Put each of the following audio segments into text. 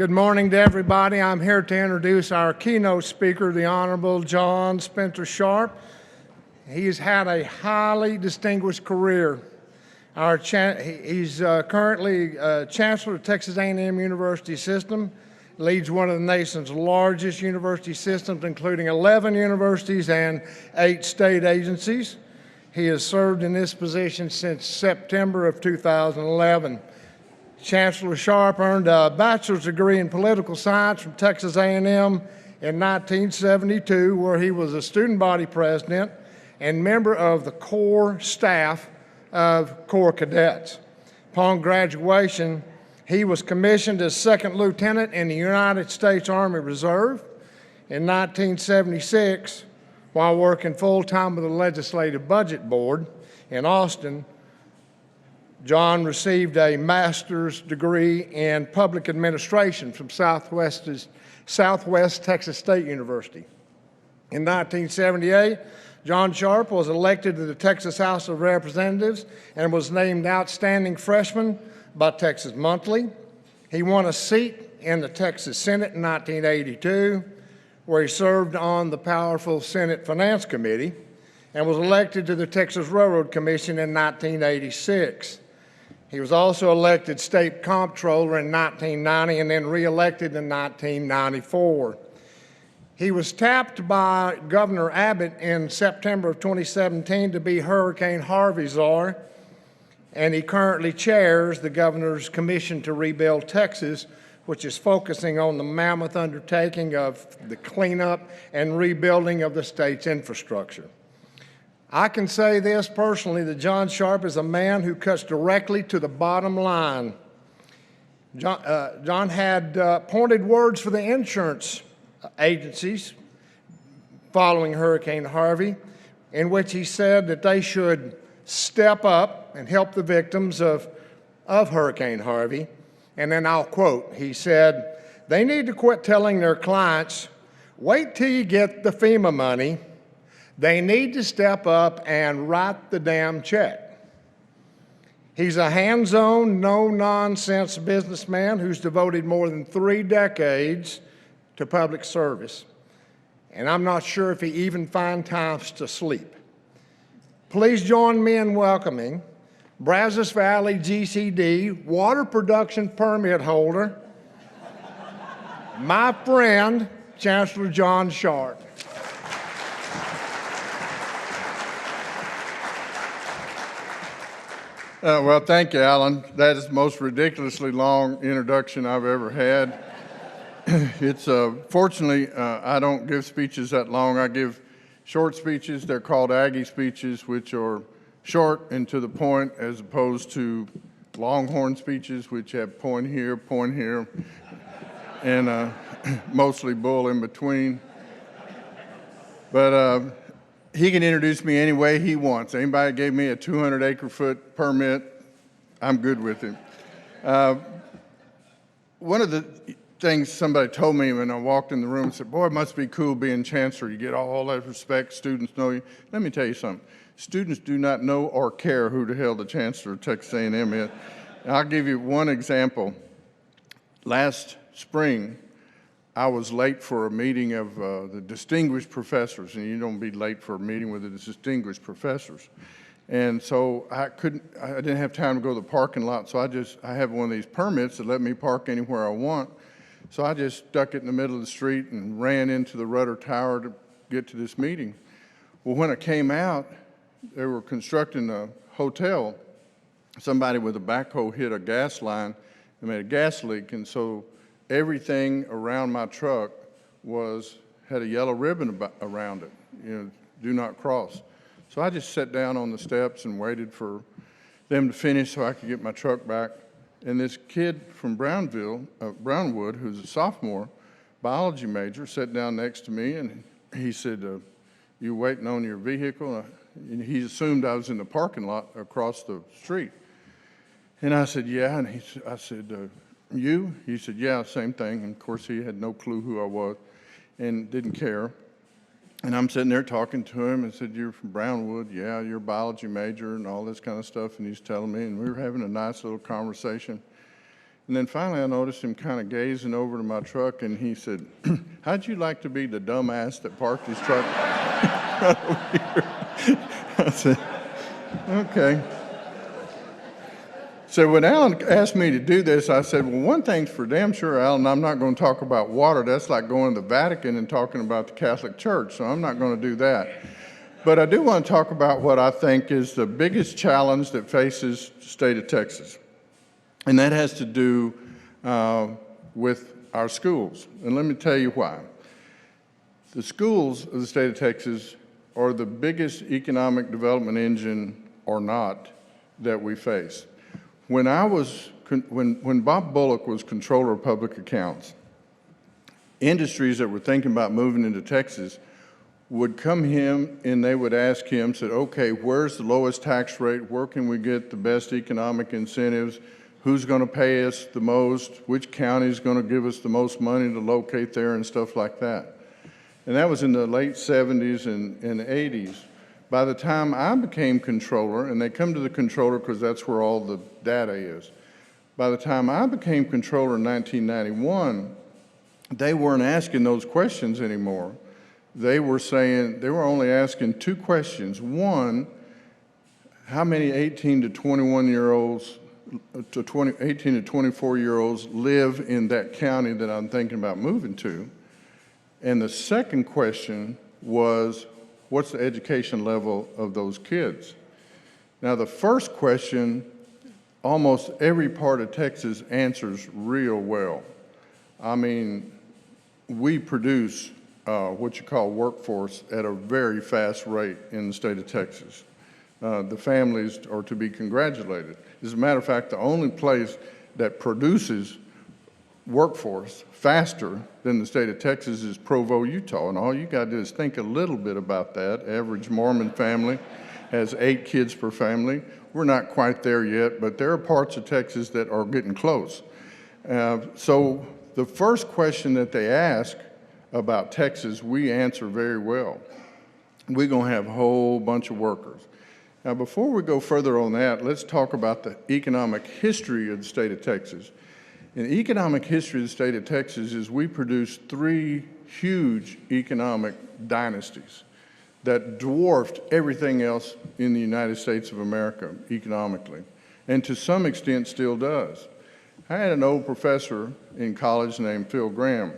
Good morning to everybody. I'm here to introduce our keynote speaker, the Honorable John Spencer Sharp. He's had a highly distinguished career. He's currently Chancellor of Texas A&M University System, leads one of the nation's largest university systems, including 11 universities and 8 state agencies. He has served in this position since September of 2011. Chancellor Sharp earned a bachelor's degree in political science from Texas A&M in 1972, where he was a student body president and member of the core staff of Corps Cadets. Upon graduation, he was commissioned as second lieutenant in the United States Army Reserve. In 1976, while working full-time with the Legislative Budget Board in Austin, John received a master's degree in public administration from Southwest Texas State University. In 1978, John Sharp was elected to the Texas House of Representatives and was named Outstanding Freshman by Texas Monthly. He won a seat in the Texas Senate in 1982, where he served on the powerful Senate Finance Committee, and was elected to the Texas Railroad Commission in 1986. He was also elected state comptroller in 1990 and then reelected in 1994. He was tapped by Governor Abbott in September of 2017 to be Hurricane Harvey czar, and he currently chairs the Governor's Commission to Rebuild Texas, which is focusing on the mammoth undertaking of the cleanup and rebuilding of the state's infrastructure. I can say this personally, that John Sharp is a man who cuts directly to the bottom line. John had pointed words for the insurance agencies following Hurricane Harvey, in which he said that they should step up and help the victims of Hurricane Harvey. And then I'll quote, he said, "They need to quit telling their clients, wait till you get the FEMA money. They need to step up and write the damn check." He's a hands-on, no-nonsense businessman who's devoted more than 3 decades to public service. And I'm not sure if he even finds time to sleep. Please join me in welcoming Brazos Valley GCD water production permit holder, my friend, Chancellor John Sharp. Well, thank you, Alan. That is the most ridiculously long introduction I've ever had. Fortunately, I don't give speeches that long. I give short speeches. They're called Aggie speeches, which are short and to the point, as opposed to Longhorn speeches, which have point here, and mostly bull in between. But he can introduce me any way he wants. Anybody gave me a 200 acre-foot permit, I'm good with him. One of the things somebody told me when I walked in the room, said, "Boy, it must be cool being chancellor. You get all that respect, students know you." Let me tell you something. Students do not know or care who the hell the chancellor of Texas A&M is. And I'll give you one example. Last spring, I was late for a meeting of the distinguished professors, and you don't be late for a meeting with the distinguished professors. And so I didn't have time to go to the parking lot, so I have one of these permits that let me park anywhere I want. So I just stuck it in the middle of the street and ran into the Rudder Tower to get to this meeting. Well, when I came out, they were constructing a hotel. Somebody with a backhoe hit a gas line and made a gas leak, and so everything around my truck had a yellow ribbon around it, do not cross. So I just sat down on the steps and waited for them to finish so I could get my truck back. And this kid from Brownwood, who's a sophomore, biology major, sat down next to me, and he said, "You waiting on your vehicle?" And he assumed I was in the parking lot across the street. And I said, "Yeah," and I said, "You?" He said, "Yeah, same thing." And of course, he had no clue who I was and didn't care. And I'm sitting there talking to him and said, "You're from Brownwood?" "Yeah." "You're a biology major," and all this kind of stuff. And he's telling me, and we were having a nice little conversation. And then finally I noticed him kind of gazing over to my truck, and he said, how'd you like to be the dumbass that parked his truck right over here? I said, okay. So when Alan asked me to do this, I said, well, one thing's for damn sure, Alan, I'm not going to talk about water. That's like going to the Vatican and talking about the Catholic Church, so I'm not going to do that. But I do want to talk about what I think is the biggest challenge that faces the state of Texas, and that has to do with our schools. And let me tell you why. The schools of the state of Texas are the biggest economic development engine or not that we face. When Bob Bullock was controller of public accounts, industries that were thinking about moving into Texas would come him and they would ask him, said, okay, where's the lowest tax rate? Where can we get the best economic incentives? Who's going to pay us the most? Which county is going to give us the most money to locate there and stuff like that? And that was in the late 70s and 80s. By the time I became controller, and they come to the controller because that's where all the data is. By the time I became controller in 1991, they weren't asking those questions anymore. They were saying, they were only asking two questions. One, how many 18 to 21-year-olds, 18 to 24-year-olds live in that county that I'm thinking about moving to? And the second question was, what's the education level of those kids? Now, the first question, almost every part of Texas answers real well. I mean, we produce what you call workforce at a very fast rate in the state of Texas. The families are to be congratulated. As a matter of fact, the only place that produces workforce faster than the state of Texas is Provo, Utah. And all you got to do is think a little bit about that. Average Mormon family has 8 kids per family. We're not quite there yet, but there are parts of Texas that are getting close. So the first question that they ask about Texas, we answer very well. We're going to have a whole bunch of workers. Now, before we go further on that, let's talk about the economic history of the state of Texas. In the economic history of the state of Texas is we produced 3 huge economic dynasties that dwarfed everything else in the United States of America economically, and to some extent still does. I had an old professor in college named Phil Graham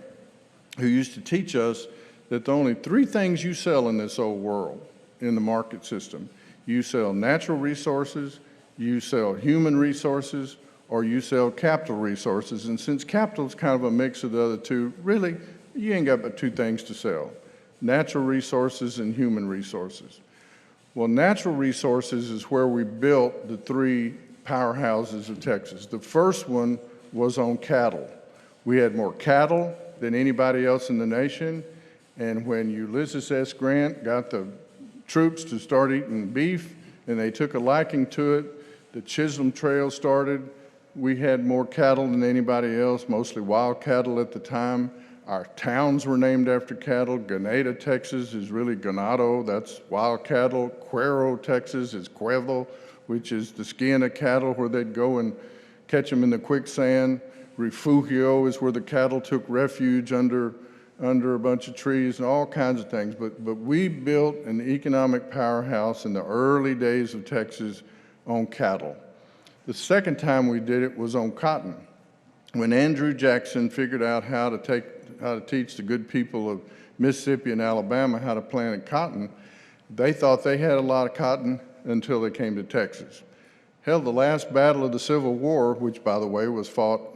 who used to teach us that the only 3 things you sell in this old world, in the market system, you sell natural resources, you sell human resources, or you sell capital resources. And since capital is kind of a mix of the other 2, really, you ain't got but 2 things to sell: natural resources and human resources. Well, natural resources is where we built the 3 powerhouses of Texas. The first one was on cattle. We had more cattle than anybody else in the nation, and when Ulysses S. Grant got the troops to start eating beef, and they took a liking to it, the Chisholm Trail started. We had more cattle than anybody else, mostly wild cattle at the time. Our towns were named after cattle. Grenada, Texas is really ganado, that's wild cattle. Cuero, Texas is cuevo, which is the skin of cattle where they'd go and catch them in the quicksand. Refugio is where the cattle took refuge under a bunch of trees and all kinds of things. But we built an economic powerhouse in the early days of Texas on cattle. The second time we did it was on cotton. When Andrew Jackson figured out how to teach the good people of Mississippi and Alabama how to plant cotton, they thought they had a lot of cotton until they came to Texas. Hell, the last battle of the Civil War, which by the way was fought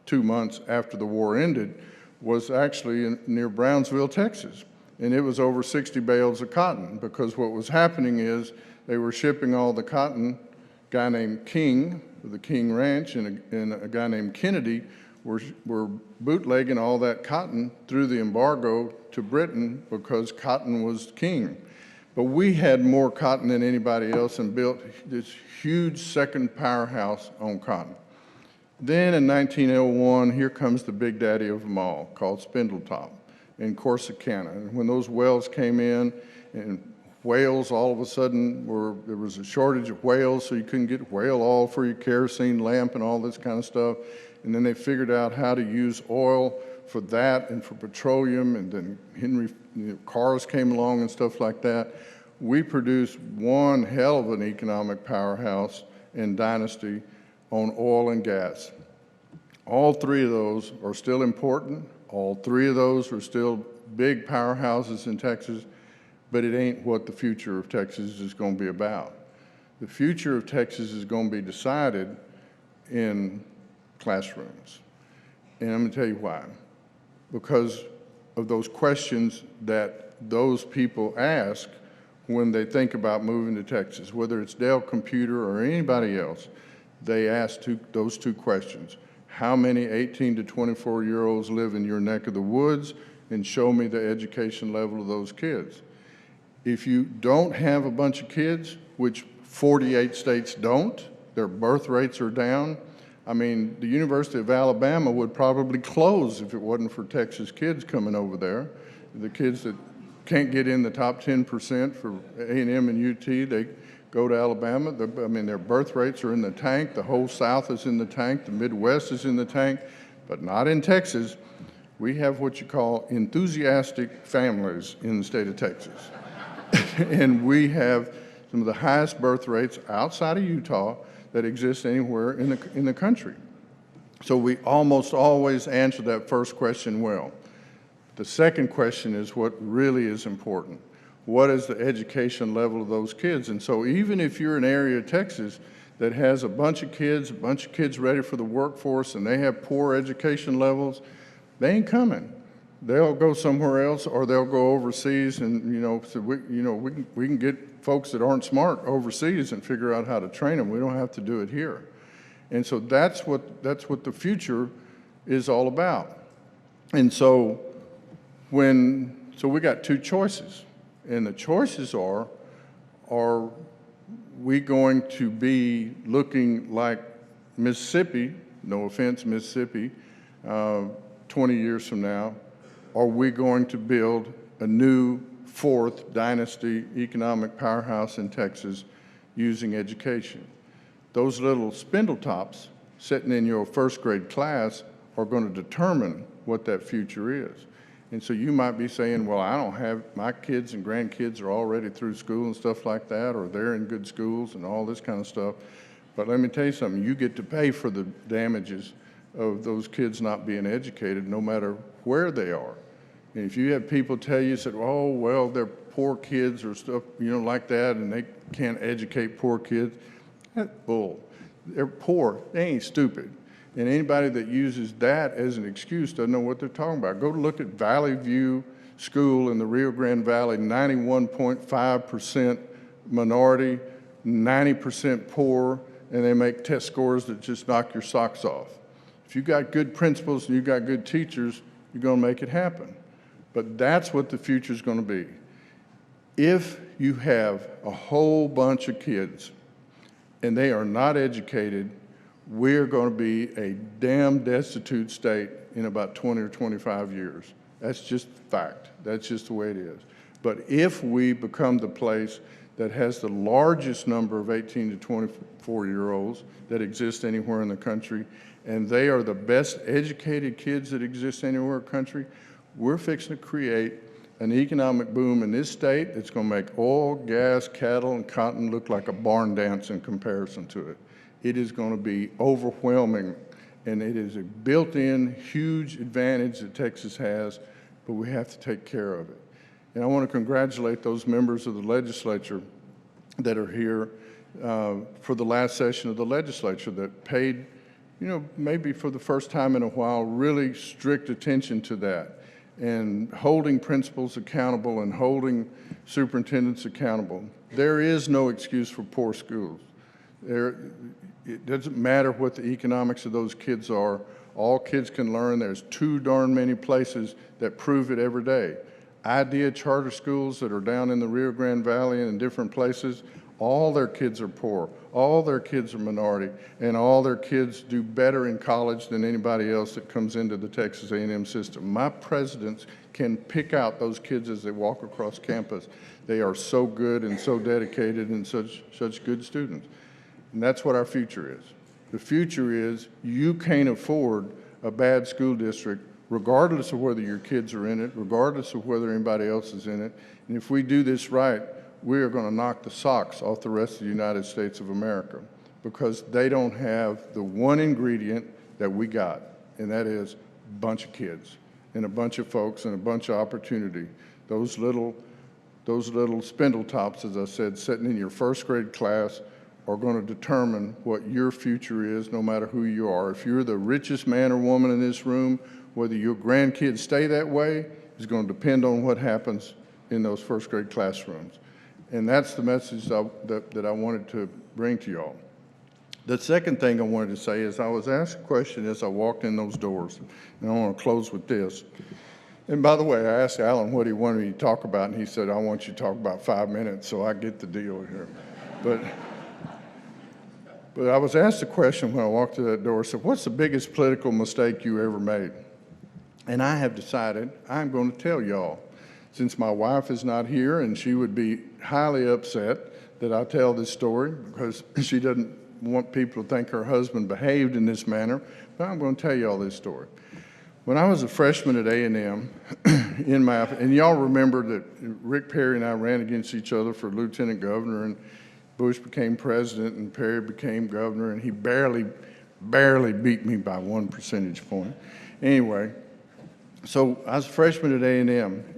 2 months after the war ended, was actually near Brownsville, Texas. And it was over 60 bales of cotton, because what was happening is they were shipping all the cotton. A guy named King of the King Ranch and a guy named Kennedy were bootlegging all that cotton through the embargo to Britain because cotton was king. But we had more cotton than anybody else and built this huge second powerhouse on cotton. Then in 1901, here comes the big daddy of them all, called Spindletop in Corsicana. And when those wells came in, and Whales, all of a sudden, there was a shortage of whales, so you couldn't get whale oil for your kerosene lamp and all this kind of stuff. And then they figured out how to use oil for that and for petroleum, and then cars came along and stuff like that. We produced one hell of an economic powerhouse and dynasty on oil and gas. All three of those are still important. All three of those are still big powerhouses in Texas, but it ain't what the future of Texas is going to be about. The future of Texas is going to be decided in classrooms. And I'm going to tell you why. Because of those questions that those people ask when they think about moving to Texas, whether it's Dell Computer or anybody else, they ask those two questions. How many 18 to 24-year-olds live in your neck of the woods, and show me the education level of those kids. If you don't have a bunch of kids, which 48 states don't, their birth rates are down. I mean, the University of Alabama would probably close if it wasn't for Texas kids coming over there. The kids that can't get in the top 10% for A&M and UT, they go to Alabama. I mean, their birth rates are in the tank. The whole South is in the tank. The Midwest is in the tank, but not in Texas. We have what you call enthusiastic families in the state of Texas. And we have some of the highest birth rates outside of Utah that exist anywhere in the country. So we almost always answer that first question well. The second question is what really is important. What is the education level of those kids? And so even if you're an area of Texas that has a bunch of kids ready for the workforce, and they have poor education levels, they ain't coming. They'll go somewhere else, or they'll go overseas, and so we can get folks that aren't smart overseas and figure out how to train them. We don't have to do it here. And so that's what the future is all about. And so we got two choices. And the choices are we going to be looking like Mississippi, no offense, Mississippi, 20 years from now? Are we going to build a new fourth dynasty economic powerhouse in Texas using education? Those little spindle tops sitting in your first grade class are going to determine what that future is. And so you might be saying, well, I don't have, my kids and grandkids are already through school and stuff like that, or they're in good schools and all this kind of stuff. But let me tell you something, you get to pay for the damages of those kids not being educated no matter where they are. And if you have people tell you, said, oh, well, they're poor kids or stuff, like that, and they can't educate poor kids, that's bull. They're poor, they ain't stupid. And anybody that uses that as an excuse doesn't know what they're talking about. Go look at Valley View School in the Rio Grande Valley, 91.5% minority, 90% poor, and they make test scores that just knock your socks off. If you've got good principals and you've got good teachers, you're going to make it happen. But that's what the future is going to be. If you have a whole bunch of kids and they are not educated, we're going to be a damn destitute state in about 20 or 25 years. That's just fact. That's just the way it is. But if we become the place that has the largest number of 18 to 24-year-olds that exist anywhere in the country, and they are the best educated kids that exist anywhere in the country, we're fixing to create an economic boom in this state that's going to make oil, gas, cattle, and cotton look like a barn dance in comparison to it. It is going to be overwhelming, and it is a built-in huge advantage that Texas has, but we have to take care of it. And I want to congratulate those members of the legislature that are here for the last session of the legislature that paid, maybe for the first time in a while, really strict attention to that, and holding principals accountable and holding superintendents accountable. There is no excuse for poor schools. It doesn't matter what the economics of those kids are. All kids can learn. There's too darn many places that prove it every day. Idea charter schools that are down in the Rio Grande Valley and in different places, all their kids are poor, all their kids are minority, and all their kids do better in college than anybody else that comes into the Texas A&M system. My presidents can pick out those kids as they walk across campus. They are so good and so dedicated and such good students. And that's what our future is. The future is you can't afford a bad school district regardless of whether your kids are in it, regardless of whether anybody else is in it. And if we do this right, we are going to knock the socks off the rest of the United States of America because they don't have the one ingredient that we got, and that is a bunch of kids and a bunch of folks and a bunch of opportunity. Those little spindle tops, as I said, sitting in your first grade class are going to determine what your future is no matter who you are. If you're the richest man or woman in this room, whether your grandkids stay that way is going to depend on what happens in those first grade classrooms. And that's the message that I wanted to bring to y'all. The second thing I wanted to say is I was asked a question as I walked in those doors, and I want to close with this. And by the way, I asked Alan what he wanted me to talk about, and he said, I want you to talk about 5 minutes, so I get the deal here. But I was asked a question when I walked through that door. I said, what's the biggest political mistake you ever made? And I have decided I'm going to tell y'all. Since my wife is not here, and she would be highly upset that I tell this story because she doesn't want people to think her husband behaved in this manner, but I'm going to tell y'all this story. When I was a freshman at A&M, and y'all remember that Rick Perry and I ran against each other for lieutenant governor, and Bush became president, and Perry became governor, and he barely beat me by 1 percentage point. Anyway, so I was a freshman at A&M,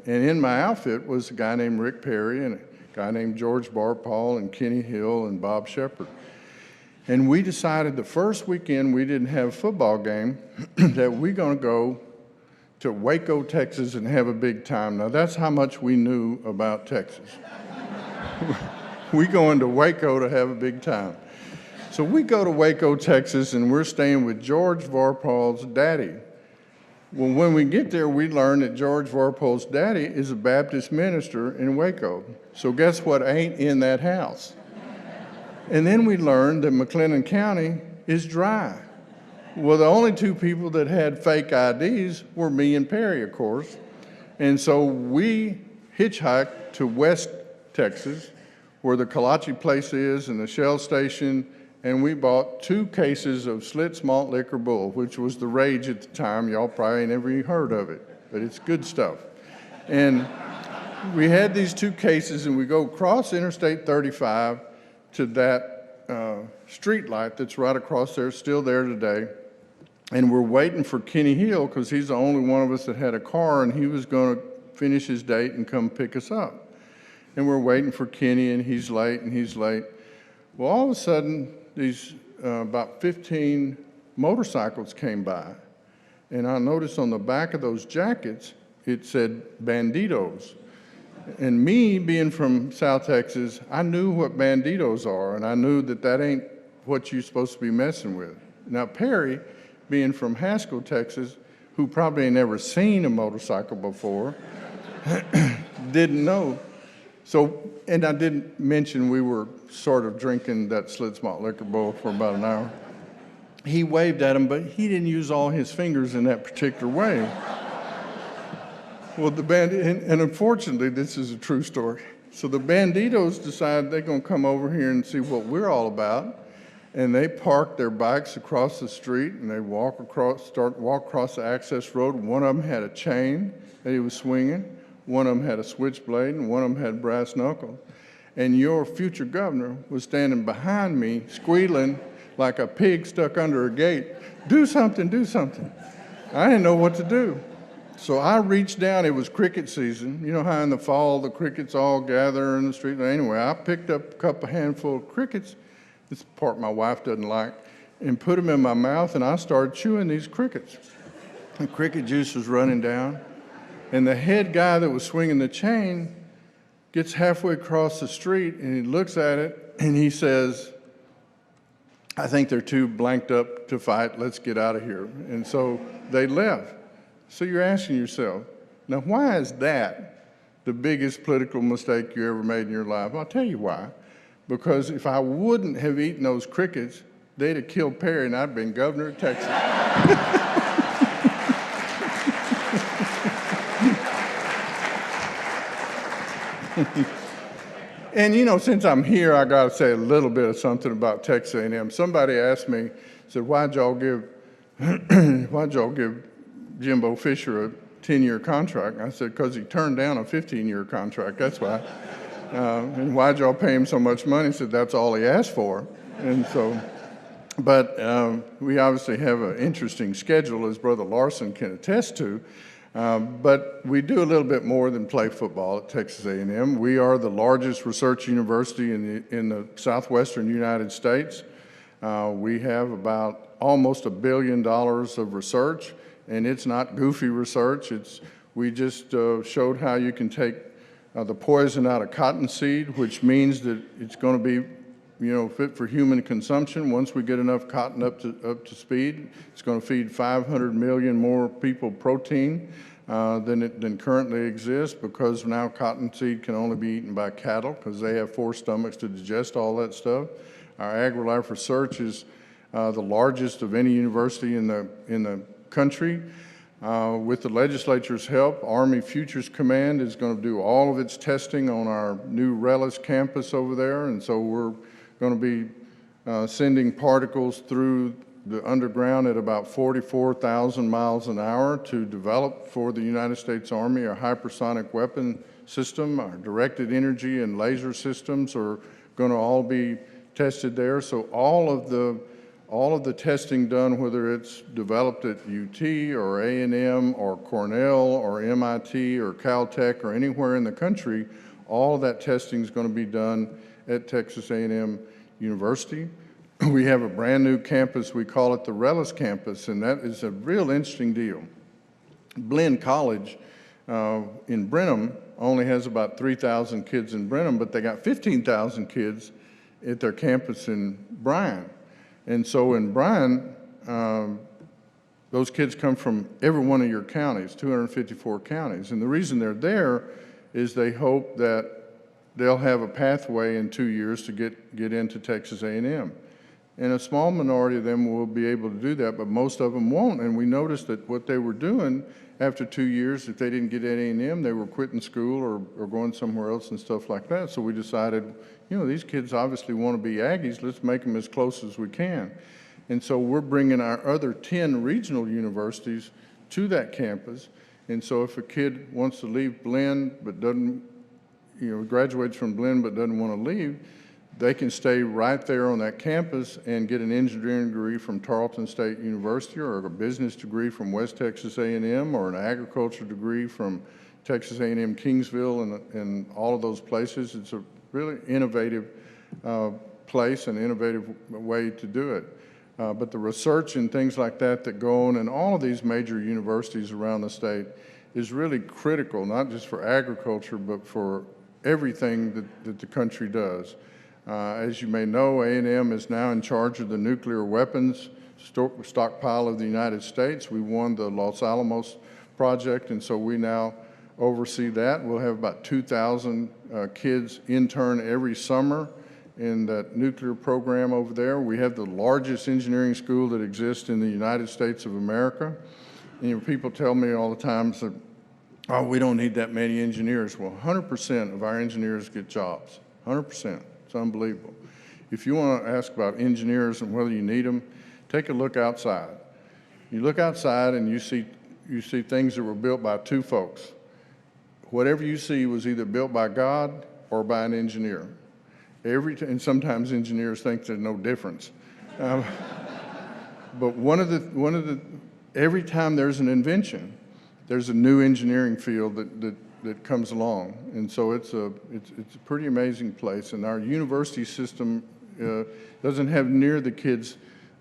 and in my outfit was a guy named Rick Perry and a guy named George Barpaul and Kenny Hill and Bob Shepard. And we decided the first weekend we didn't have a football game that we're going to go to Waco, Texas and have a big time. Now that's how much we knew about Texas. We going to Waco to have a big time. So we go to Waco, Texas, and we're staying with George Varpal's daddy. Well, when we get there, we learn that George Varpal's daddy is a Baptist minister in Waco. So guess what ain't in that house? And then we learned that McLennan County is dry. Well, the only two people that had fake IDs were me and Perry, of course. And so we hitchhiked to West Texas, where the Kolache place is and the Shell station, and we bought 2 cases of Schlitz malt liquor bull, which was the rage at the time. Y'all probably ain't never even heard of it, but it's good stuff. And we had these 2 cases, and we go across Interstate 35 to that street light that's right across there, still there today. And we're waiting for Kenny Hill because he's the only one of us that had a car, and he was going to finish his date and come pick us up. And we're waiting for Kenny, and he's late, and he's late. Well, all of a sudden, these about 15 motorcycles came by, and I noticed on the back of those jackets, it said Banditos. And me, being from South Texas, I knew what Banditos are, and I knew that that ain't what you're supposed to be messing with. Now, Perry, being from Haskell, Texas, who probably ain't never seen a motorcycle before, didn't know. So, and I didn't mention we were sort of drinking that Schlitz malt liquor bowl for about an hour. He waved at him, but he didn't use all his fingers in that particular way. Well, and unfortunately, this is a true story. So the Banditos decide they're going to come over here and see what we're all about. And they park their bikes across the street, and they walk across the access road. One of them had a chain that he was swinging. One of them had a switchblade, and one of them had brass knuckles. And your future governor was standing behind me, squealing like a pig stuck under a gate. Do something, do something. I didn't know what to do. So I reached down. It was cricket season. You know how in the fall the crickets all gather in the street? Anyway, I picked up a handful of crickets, this part my wife doesn't like, and put them in my mouth, and I started chewing these crickets. The cricket juice was running down. And the head guy that was swinging the chain gets halfway across the street, and he looks at it, and he says, I think they're too blanked up to fight. Let's get out of here. And so they left. So you're asking yourself, now why is that the biggest political mistake you ever made in your life? I'll tell you why. because if I wouldn't have eaten those crickets, they'd have killed Perry and I'd been governor of Texas. And you know, since I'm here, I got to say a little bit of something about Texas A&M. Somebody asked me, said, why'd y'all give Jimbo Fisher a 10-year contract? I said, because he turned down a 15-year contract, that's why. And why'd y'all pay him so much money? He said, that's all he asked for. And so, but we obviously have an interesting schedule, as Brother Larson can attest to. But we do a little bit more than play football at Texas A&M. We are the largest research university in the southwestern United States. We have about almost $1 billion of research, and it's not goofy research. We just showed how you can take the poison out of cottonseed, which means that it's going to be, fit for human consumption. Once we get enough cotton up to speed, it's going to feed 500 million more people protein than currently exists, because now cottonseed can only be eaten by cattle because they have 4 stomachs to digest all that stuff. Our AgriLife research is the largest of any university in the country. With the legislature's help, Army Futures Command is going to do all of its testing on our new Rellis campus over there, and so we're going to be sending particles through the underground at about 44,000 miles an hour to develop for the United States Army our hypersonic weapon system. Our directed energy and laser systems are going to all be tested there. So all of the testing done, whether it's developed at UT or A&M or Cornell or MIT or Caltech or anywhere in the country, all of that testing is going to be done at Texas A&M University. We have a brand new campus, we call it the Rellis campus, and that is a real interesting deal. Blinn College in Brenham only has about 3,000 kids in Brenham, but they got 15,000 kids at their campus in Bryan. And so in Bryan, those kids come from every one of your counties, 254 counties. And the reason they're there is they hope that they'll have a pathway in 2 years to get into Texas A&M. And a small minority of them will be able to do that, but most of them won't. And we noticed that what they were doing after 2 years, if they didn't get at A&M, they were quitting school or going somewhere else and stuff like that. So we decided, these kids obviously want to be Aggies. Let's make them as close as we can. And so we're bringing our other 10 regional universities to that campus. And so if a kid wants to leave Blinn but doesn't, graduates from Blinn but doesn't want to leave, they can stay right there on that campus and get an engineering degree from Tarleton State University, or a business degree from West Texas A&M, or an agriculture degree from Texas A&M Kingsville, and all of those places. It's a really innovative place and innovative way to do it. But the research and things like that go on in all of these major universities around the state is really critical, not just for agriculture, but for everything that the country does. As you may know, A&M is now in charge of the nuclear weapons stockpile of the United States. We won the Los Alamos project, and so we now oversee that. We'll have about 2,000 kids intern every summer in that nuclear program over there. We have the largest engineering school that exists in the United States of America. And people tell me all the time, that, oh, we don't need that many engineers. Well, 100% of our engineers get jobs, 100%. It's unbelievable. If you want to ask about engineers and whether you need them, take a look outside. You look outside and you see things that were built by 2 folks. Whatever you see was either built by God or by an engineer. And sometimes engineers think there's no difference. But every time there's an invention, there's a new engineering field that comes along. And so it's a pretty amazing place. And our university system doesn't have near the kids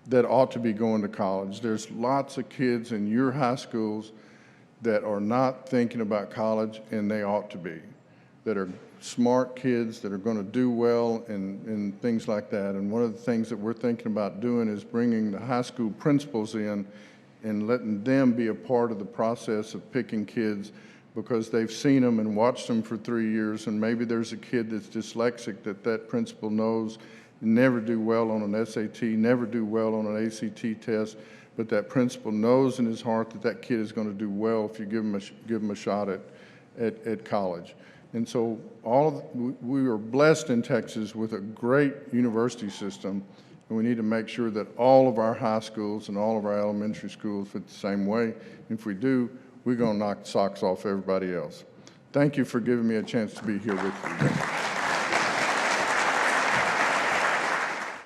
that ought to be going to college. There's lots of kids in your high schools that are not thinking about college, and they ought to be, that are smart kids that are going to do well and things like that. And one of the things that we're thinking about doing is bringing the high school principals in and letting them be a part of the process of picking kids because they've seen them and watched them for 3 years, and maybe there's a kid that's dyslexic that principal knows never do well on an SAT, never do well on an ACT test, but that principal knows in his heart that that kid is going to do well if you give him a shot at college. And so we are blessed in Texas with a great university system, and we need to make sure that all of our high schools and all of our elementary schools fit the same way. If we do, we're going to knock the socks off everybody else. Thank you for giving me a chance to be here with you today.